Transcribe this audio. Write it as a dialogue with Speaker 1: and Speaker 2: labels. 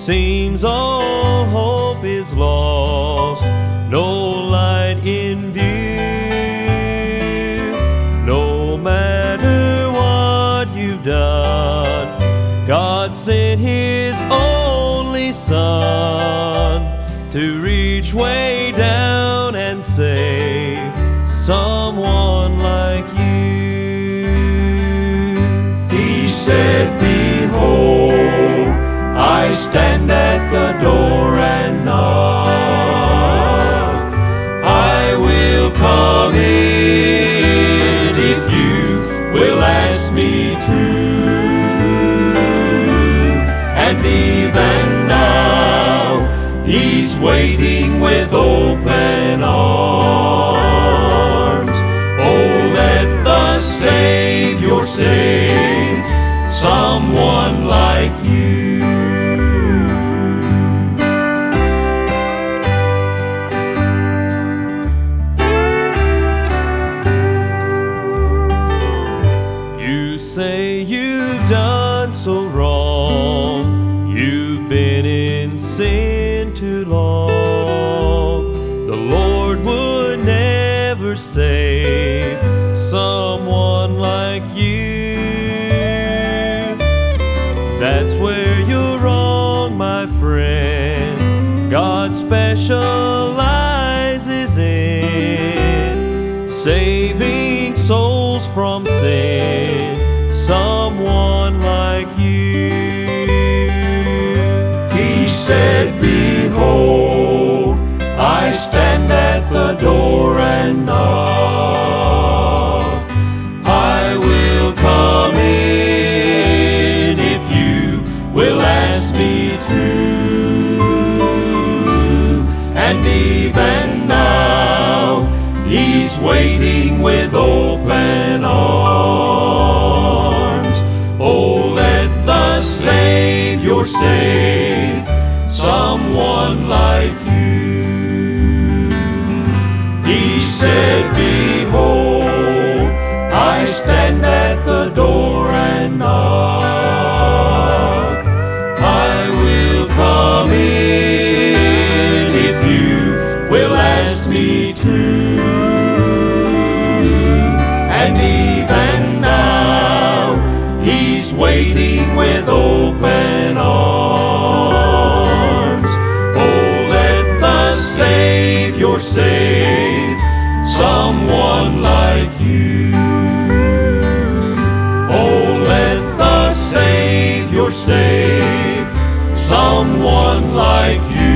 Speaker 1: seems all hope is lost, no light in view. No matter what you've done, God sent His only Son to reach way down and save someone like you.
Speaker 2: He said, behold, I stand at the door and knock. I will come in if you will ask me to. And even now, He's waiting with open arms. Oh, let the Savior save someone like you.
Speaker 1: You say you've done so wrong, you've been in sin too long. The Lord would never save someone like you. That's where you're wrong, my friend. God specializes in saving souls from sin, someone like you.
Speaker 2: He said, behold, I stand at the door and knock. I will come in if you will ask me to. And even now, He's waiting with open arms. Oh, let the Savior save someone like you. He said, behold, I stand at the door and knock. I will come in if you will ask me to. And even now, He's waiting with open arms. Oh, let the Savior save someone like you. Oh, let the Savior save someone like you.